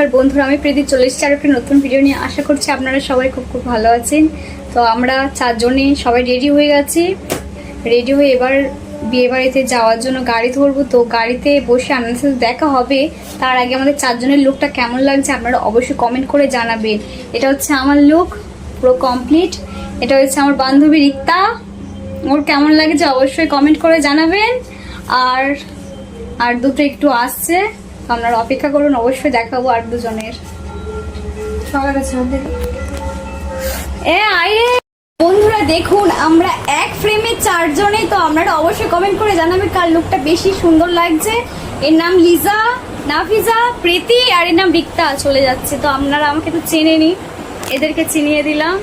নমস্কার বন্ধুরা, আমি প্রীতি চলে এসেছি আর একটা নতুন ভিডিও নিয়ে। আশা করছি আপনারা সবাই খুব খুব ভালো আছেন। তো আমরা চারজনই সবাই রেডি হয়ে গেছি। রেডি হয়ে এবার বিয়ে বাড়িতে যাওয়ার জন্য গাড়ি ধরবো। তো গাড়িতে বসে আপনাদের সাথে দেখা হবে। তার আগে আমাদের চারজনের লুকটা কেমন লাগছে আপনারা অবশ্যই কমেন্ট করে জানাবেন। এটা হচ্ছে আমার লুক, পুরো কমপ্লিট। এটা হচ্ছে আমার বান্ধবী রিক্তা, ওর কেমন লাগছে অবশ্যই কমেন্ট করে জানাবেন। আর দুটো একটু আসছে, আপনারা অপেক্ষা করুন, অবশ্যই দেখাবো আর দুজনের। বন্ধুরা দেখুন, আমরা এক ফ্রেমে চারজনে। তো আপনারা অবশ্যই কমেন্ট করে জানাবেন কার লুকটা বেশি সুন্দর লাগছে। এর নাম লিজা, নাফিজা, প্রীতি, আর এর নাম রিক্তা। চলে যাচ্ছে, তো আপনারা আমাকে তো চেনে নি, এদেরকে চিনিয়ে দিলাম।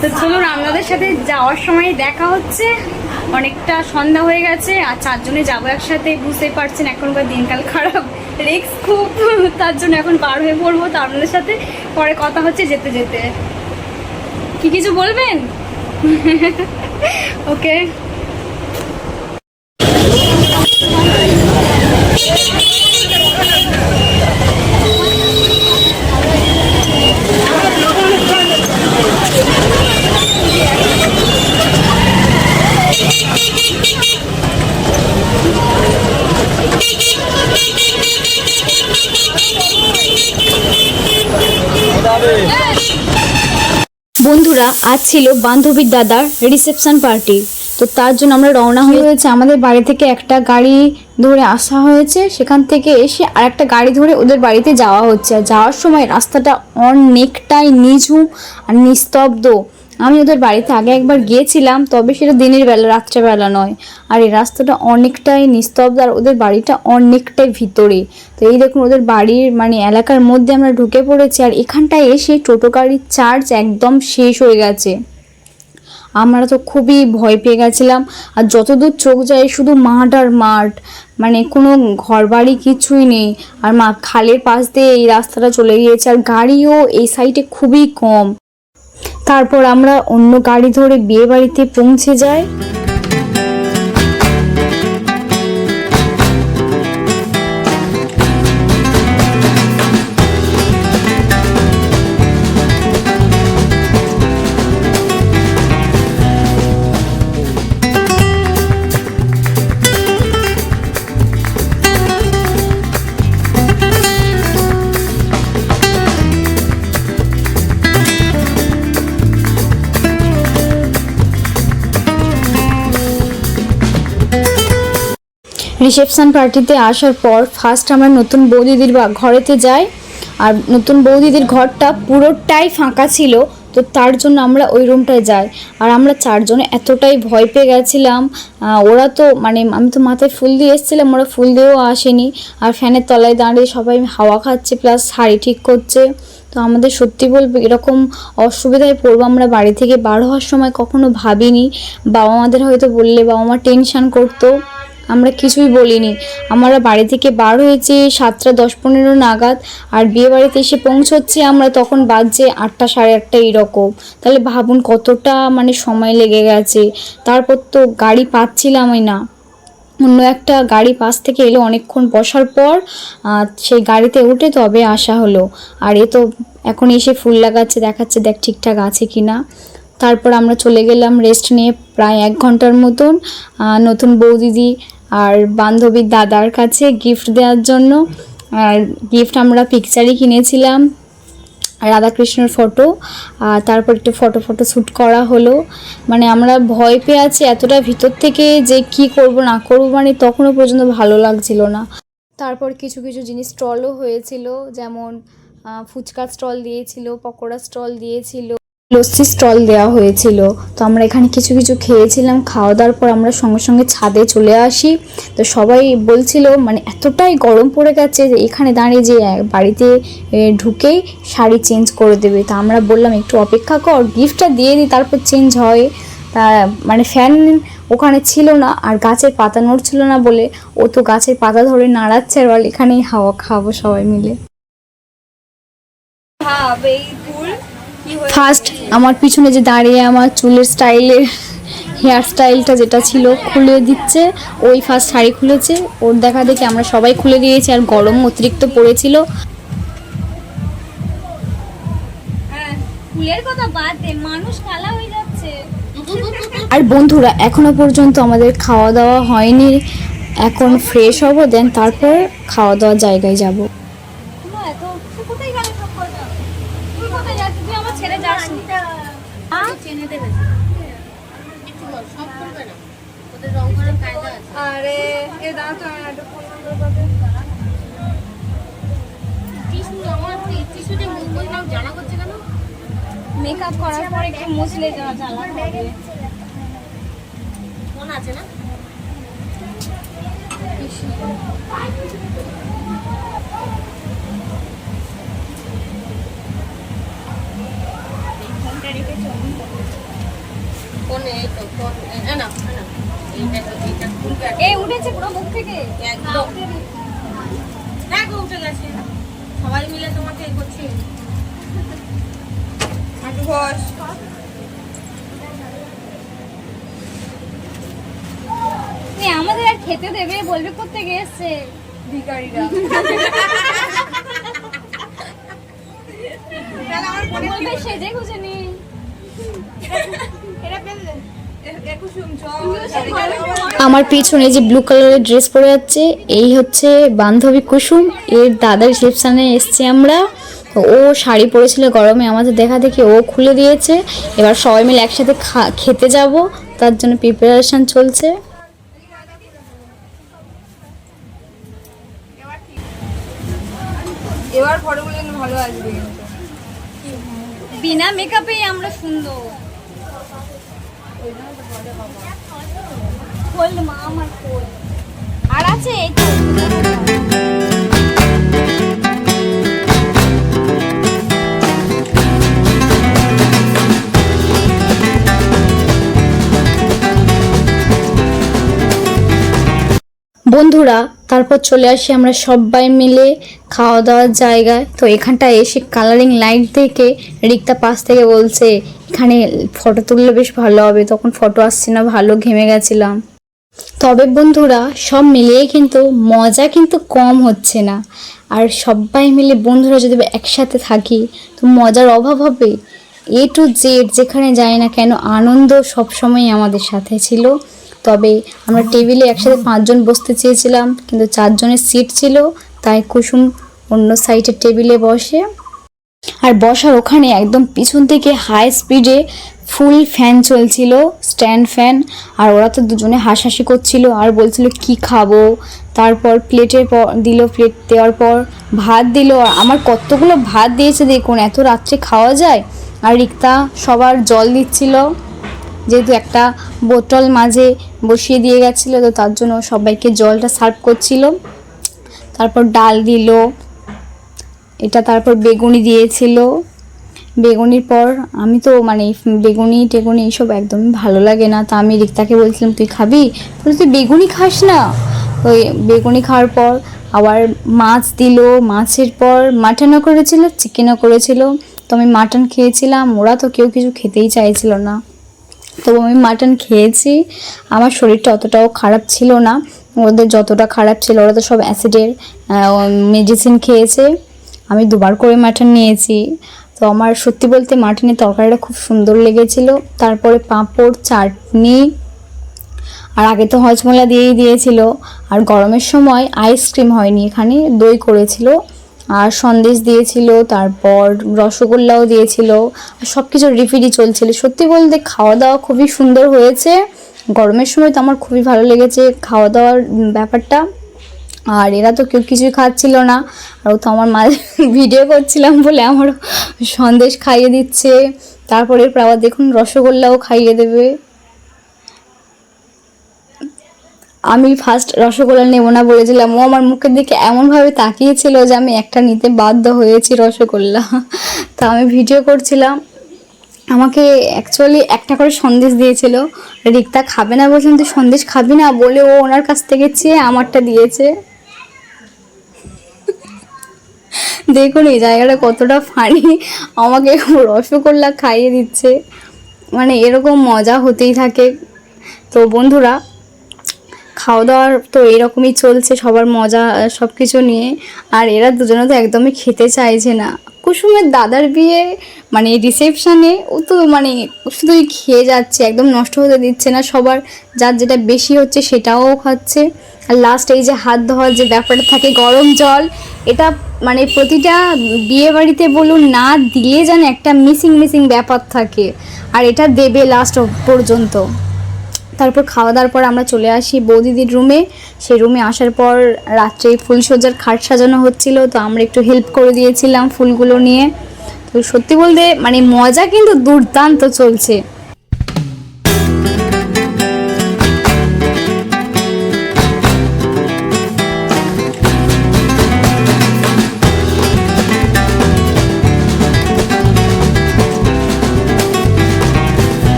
তো চলুন আপনাদের সাথে যাওয়ার সময় দেখা হচ্ছে। অনেকটা সন্ধ্যা হয়ে গেছে আর চারজনে যাবো একসাথে, বুঝতেই পারছেন এখনকার দিনকাল খারাপ, রিস্ক খুব, তার জন্য এখন পার হয়ে পড়বো। তো আপনাদের সাথে পরে কথা হচ্ছে যেতে যেতে। কি কিছু বলবেন? ওকে। বন্ধুরা, আজ ছিল বান্ধবীর দাদার রিসেপশন পার্টি। তো তার জন্য আমরা রওনা হয়েছে। আমাদের বাড়ি থেকে একটা গাড়ি ধরে আসা হয়েছে, সেখান থেকে এসে আর একটা গাড়ি ধরে ওদের বাড়িতে যাওয়া হচ্ছে। আর যাওয়ার সময় রাস্তাটা অনেকটাই নিঝুম আর নিস্তব্ধ। আমি ওদের বাড়িতে আগে একবার গিয়েছিলাম, তবে সেটা দিনের বেলা, রাত্রেবেলা নয়। আর এই রাস্তাটা অনেকটাই নিস্তব্ধ আর ওদের বাড়িটা অনেকটাই ভিতরে। তো এই দেখুন, ওদের বাড়ির এলাকার মধ্যে আমরা ঢুকে পড়েছি। আর এখানটায় এসে টোটো গাড়ির চার্জ একদম শেষ হয়ে গেছে। আমরা তো খুবই ভয় পেয়ে গেছিলাম। আর যতদূর চোখ যায় শুধু মাঠ আর মাঠ, কোনো ঘর বাড়ি কিছুই নেই। আর খালের পাশ দিয়ে এই রাস্তাটা চলে গিয়েছে, আর গাড়িও এই সাইডে খুবই কম। তারপর আমরা অন্য গাড়ি ধরে বিয়ে বাড়িতে পৌঁছে যাই। রিসেপশন পার্টিতে আসার পর ফার্স্ট আমরা নতুন বৌদিদির ঘরেতে যাই। আর নতুন বৌদিদির ঘরটা পুরোটাই ফাঁকা ছিল, তো তার জন্য আমরা ওই রুমটায় যাই। আর আমরা চারজনে এতটাই ভয় পেয়ে গেছিলাম। ওরা তো আমি তো মাথায় ফুল দিয়ে এসেছিলাম, ওরা ফুল দিয়েও আসেনি। আর ফ্যানের তলায় দাঁড়িয়ে সবাই হাওয়া খাচ্ছে, প্লাস শাড়ি ঠিক করছে। তো আমাদের সত্যি বলবো এরকম অসুবিধায় পড়বো আমরা বাড়ি থেকে বার হওয়ার সময় কখনো ভাবিনি। বাবা মাদের হয়তো বললে বাবা মা টেনশান করতো, আমরা কিছুই বলিনি। আমরা বাড়ি থেকে বার হয়েছি 7টা 10-15 নাগাদ, আর বিয়ে বাড়িতে এসে পৌঁছচ্ছি আমরা তখন বাজছে 8টা 8:30 এইরকম। তাহলে ভাবুন কতটা সময় লেগে গেছে। তারপর তো গাড়ি পাচ্ছিলামই না। অন্য একটা গাড়ি পাশ থেকে এলো, অনেকক্ষণ বসার পর সেই গাড়িতে উঠে তবে আসা হলো। আর এ তো এখন এসে ফুল লাগাচ্ছে, দেখাচ্ছে দেখ ঠিকঠাক আছে কি না। তারপর আমরা চলে গেলাম রেস্ট নিয়ে প্রায় 1 ঘন্টার মতন নতুন বৌদিদি আর বান্ধবীর দাদার কাছে গিফট দেওয়ার জন্য। আর গিফট আমরা পিকচারই কিনেছিলাম, রাধাকৃষ্ণের ফটো। আর তারপর একটু ফটো শ্যুট করা হলো। আমরা ভয় পেয়ে আছি এতটা ভিতর থেকে যে কি করব না করব, তখনও পর্যন্ত ভালো লাগছিল না। তারপর কিছু কিছু জিনিস স্টলও হয়েছিল, যেমন ফুচকা স্টল দিয়েছিল, পকোড়া স্টল দিয়েছিল, লস্যি স্টল দেওয়া হয়েছিল। তো আমরা এখানে কিছু কিছু খেয়েছিলাম। খাওয়া দাওয়ার পর আমরা সঙ্গে সঙ্গে ছাদে চলে আসি। তো সবাই বলছিল এতটাই গরম পড়ে গেছে যে এখানে দাঁড়িয়ে যে বাড়িতে ঢুকেই শাড়ি চেঞ্জ করে দেবে। তা আমরা বললাম একটু অপেক্ষা কর, গিফটটা দিয়ে দিই তারপর চেঞ্জ হয়। তা ফ্যান ওখানে ছিল না আর গাছের পাতা নড়ছিল না বলে ও তো গাছের পাতা ধরে নাড়াচ্ছে আর বল এখানেই হাওয়া খাবো সবাই মিলে। ফার্স্ট আমার পিছনে যে দাঁড়িয়ে আমার চুলের স্টাইলের হেয়ার স্টাইলটা যেটা ছিল খুলে দিচ্ছে। ওই ফার্স্ট শাড়ি খুলেছে, ওর দেখা দেখে আমরা সবাই খুলে দিয়েছি। আর গরম অতিরিক্ত পড়েছিল। ফুলের কথা বাদ দে, মানুষ কালা হয়ে যাচ্ছে। আর বন্ধুরা এখনো পর্যন্ত আমাদের খাওয়া দাওয়া হয়নি, এখন ফ্রেশ হবো, দেন তারপর খাওয়া দাওয়ার জায়গায় যাব। তুই কোথায় গেলি সব কথা? তুই কোথায় যাচ্ছিস? তুই আমার ছেড়ে যাস না। চেনে দেবে সব করবে না, ওদের রং করার কায়দা আছে। আরে এ দাও তো একটা ফোন নাম্বার পাবে। জানা করছে কেন? মেকআপ করার পরে একটু মুছলে জ্বালা হবে। ফোন আছে না? উঠেছে পুরো মুখ থেকে একদম। দেখো উঠে গেছে, সবাই মিলে তোমাকে করছি। আমাদের আর খেতে দেবে, বলবে কোত্থেকে এসছে ভিখারিরা। বলবে সেজে গুজে নি। আমার পিছনে যে ব্লু কালারের ড্রেস পরে যাচ্ছে এই হচ্ছে বান্ধবী কুসুম, এর দাদার রিসেপশনে এসছে আমরা। ও শাড়ি পরেছিল গরমে, আমাদের দেখা দেখি ও খুলে দিয়েছে। এবার সবাই মিলে একসাথে খেতে যাব, তার জন্য প্রিপারেশন চলছে। এবার ফটোগুলো ভালো আসবে, বিনা মেকআপেই আমরা সুন্দর। মা আমার আর আছে এই তো। বন্ধুরা তারপর চলে আসি আমরা সবাই মিলে খাওয়া দাওয়ার জায়গায়। তো এখানটায় এসে কালারিং লাইট দেখে রিক্তা পাশ থেকে বলছে এখানে ফটো তুললে বেশ ভালো হবে, তখন ফটো আসছে না, ভালো ঘেমে গেছিলাম। তবে বন্ধুরা সব মিলিয়ে কিন্তু মজা কিন্তু কম হচ্ছে না। আর সবাই মিলে বন্ধুরা যদি একসাথে থাকি তো মজার অভাব হবে। এ টু জেড যেখানে যাই না কেন আনন্দ সবসময় আমাদের সাথে ছিল। তবে আমরা টেবিলে একসাথে 5 জন বসতে চেয়েছিলাম, কিন্তু 4 জনের সিট ছিল, তাই কুসুম অন্য সাইডের টেবিলে বসে। আর বসার ওখানে একদম পিছন থেকে হাই স্পিডে ফুল ফ্যান চলছিল, স্ট্যান্ড ফ্যান। আর ওরা তো দুজনে হাসাহাসি করছিল আর বলছিল কি খাবো। তারপর প্লেটের পর দিল, প্লেট দেওয়ার পর ভাত দিল। আর আমার কতগুলো ভাত দিয়েছে দেখুন, এত রাত্রে খাওয়া যায়। আর রিক্তা সবার জল দিচ্ছিল, যেহেতু একটা বোতল মাঝে বসিয়ে দিয়ে গেছিলো, তো তার জন্য সবাইকে জলটা সার্ভ করছিল। তারপর ডাল দিল এটা, তারপর বেগুনি দিয়েছিল। বেগুনির পর আমি তো মানে বেগুনি টেগুনি এইসব একদমই ভালো লাগে না, তা আমি রিক্তাকে বলছিলাম তুই খাবি, তুই বেগুনি খাস না। ওই বেগুনি খাওয়ার পর আবার মাছ দিল, মাছের পর মাটনও করেছিল, চিকেনও করেছিল। তো আমি মাটন খেয়েছিলাম, ওরা তো কেউ কিছু খেতেই চাইছিল না, তো আমি মাটন খেয়েছি। আমার শরীরটা অতটাও খারাপ ছিল না, ওদের যতটা খারাপ ছিল। ওরা তো সব অ্যাসিডের মেডিসিন খেয়েছে, আমি 2বার করে মাটন নিয়েছি। তো আমার সত্যি বলতে মাটনের তরকারিটা খুব সুন্দর লেগেছিল। তারপরে পাঁপড়, চাটনি, আর আগে তো হজমোলা দিয়েই দিয়েছিল। আর গরমের সময় আইসক্রিম হয়নি, এখানে দই করেছিল আর সন্দেশ দিয়েছিল, তারপর রসগোল্লাও দিয়েছিল। আর সব কিছু রিপিটই চলছিল। সত্যি বলতে খাওয়া দাওয়া খুবই সুন্দর হয়েছে। গরমের সময় তো আমার খুবই ভালো লেগেছে খাওয়া দাওয়ার ব্যাপারটা। আর এরা তো কেউ কিছুই খাচ্ছিল না, আর তো আমার মা ভিডিও করছিলাম বলে আমারও সন্দেশ খাইয়ে দিচ্ছে। তারপরে আবার দেখুন রসগোল্লাও খাইয়ে দেবে। আমি ফার্স্ট রসগোল্লা নেব না বলেছিলাম, ও আমার মুখের দিকে এমনভাবে তাকিয়েছিল যে আমি একটা নিতে বাধ্য হয়েছি রসগোল্লা। তা আমি ভিডিও করছিলাম, আমাকে অ্যাকচুয়ালি একটা করে সন্দেশ দিয়েছিল। রিক্তা খাবে না বলছেন, তুই সন্দেশ খাবি না বলে ও ওনার কাছ থেকে চেয়ে আমারটা দিয়েছে। দেখুন এই জায়গাটা কতটা ফানি, আমাকে রসগোল্লা খাইয়ে দিচ্ছে। মানে এরকম মজা হতেই থাকে তো বন্ধুরা, খাওয়া দাওয়ার তো এরকমই চলছে, সবার মজা সব কিছু নিয়ে। আর এরা দুজনে তো একদমই খেতে চাইছে না। কুসুমের দাদার বিয়ে মানে রিসেপশানে ও তো মানে শুধুই খেয়ে যাচ্ছে, একদম নষ্ট হতে দিচ্ছে না। সবার যার যেটা বেশি হচ্ছে সেটাও খাচ্ছে। আর লাস্ট এই যে হাত ধোয়ার যে ব্যাপারটা থাকে, গরম জল, এটা মানে প্রতিটা বিয়ে বাড়িতে বলুন না দিলে যেন একটা মিসিং ব্যাপার থাকে, আর এটা দেবে লাস্ট পর্যন্ত। তারপর খাওয়া দাওয়ার পর আমরা চলে আসি বৌদিদির রুমে। সেই রুমে আসার পর রাত্রে ফুলসজ্জার খাট সাজানো হচ্ছিল, তো আমরা একটু হেল্প করে দিয়েছিলাম ফুলগুলো নিয়ে। তো সত্যি বলতে মানে মজা কিন্তু দুর্দান্ত চলছে।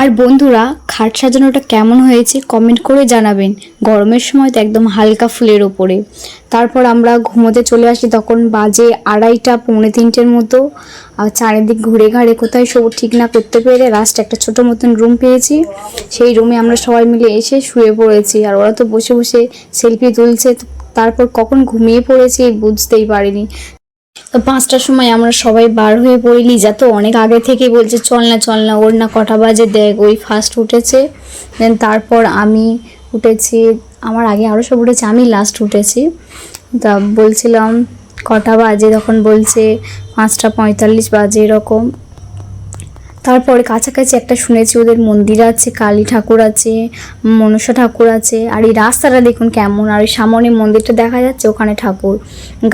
আর বন্ধুরা, খাট সাজানোটা কেমন হয়েছে কমেন্ট করে জানাবেন। গরমের সময় তো একদম হালকা ফুলের ওপরে। তারপর আমরা ঘুমোতে চলে আসি, তখন বাজে 2:30 পৌনে 3টের মতো। আর চারিদিক ঘুরে ঘাড়ে কোথায় সব ঠিক না করতে পেরে লাস্ট একটা ছোটো মতন রুম পেয়েছি। সেই রুমে আমরা সবাই মিলে এসে শুয়ে পড়েছি। আর ওরা তো বসে বসে সেলফি তুলছে। তারপর কখন ঘুমিয়ে পড়েছি বুঝতেই পারিনি। তো 5টার সময় আমরা সবাই বার হয়ে পড়ি। লিজা তো অনেক আগে থেকেই বলছে চল না, ওর না কটা বাজে দেখ, ওই ফার্স্ট উঠেছে। দেন তারপর আমি উঠেছি, আমার আগে আরও সব উঠেছে, আমি লাস্ট উঠেছি। তা বলছিলাম কটা বাজে, তখন বলছে 5:45 বাজে এরকম। তারপরে কাছাকাছি একটা শুনেছি ওদের মন্দির আছে, কালী ঠাকুর আছে, মনসা ঠাকুর আছে। আর এই রাস্তাটা দেখুন কেমন, আর ওই সামনে মন্দিরটা দেখা যাচ্ছে, ওখানে ঠাকুর।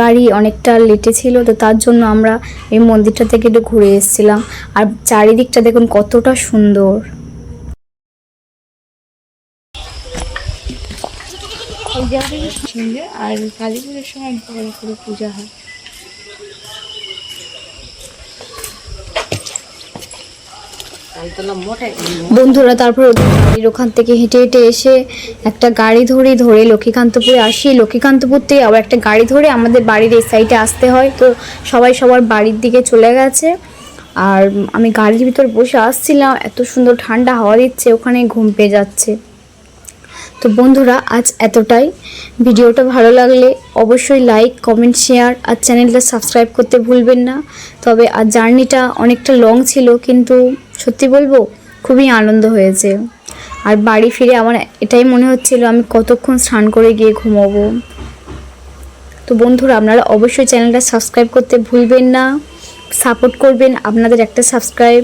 গাড়ি অনেকটা লেটে ছিল, তো তার জন্য আমরা এই মন্দিরটা থেকে একটু ঘুরে এসেছিলাম। আর চারিদিকটা দেখুন কতটা সুন্দর। এই জায়গাটা সুন্দর। আর কালী পুজোর সময় বড় করে পূজা হয়। বন্ধুরা, তারপর ওদের বাড়ির ওখান থেকে হেঁটে হেঁটে এসে একটা গাড়ি ধরে লক্ষ্মীকান্তপুরে আসি। লক্ষ্মীকান্তপুর থেকে আবার একটা গাড়ি ধরে আমাদের বাড়ির এই সাইডে আসতে হয়। তো সবাই সবার বাড়ির দিকে চলে গেছে। আর আমি গাড়ির ভিতর বসে আসছিলাম, এত সুন্দর ঠান্ডা হাওয়া দিচ্ছে, ওখানে ঘুম পেয়ে যাচ্ছে। তো বন্ধুরা, আজ এতটাই। ভিডিওটা ভালো লাগলে অবশ্যই লাইক, কমেন্ট, শেয়ার আর চ্যানেলটা সাবস্ক্রাইব করতে ভুলবেন না। তবে আর জার্নিটা অনেকটা লং ছিল, কিন্তু সত্যি বলবো খুবই আনন্দ হয়েছে। আর বাড়ি ফিরে আমার এটাই মনে হচ্ছিল আমি কতক্ষণ স্নান করে গিয়ে ঘুমোবো। তো বন্ধুরা, আপনারা অবশ্যই চ্যানেলটা সাবস্ক্রাইব করতে ভুলবেন না, সাপোর্ট করবেন। আপনাদের একটা সাবস্ক্রাইব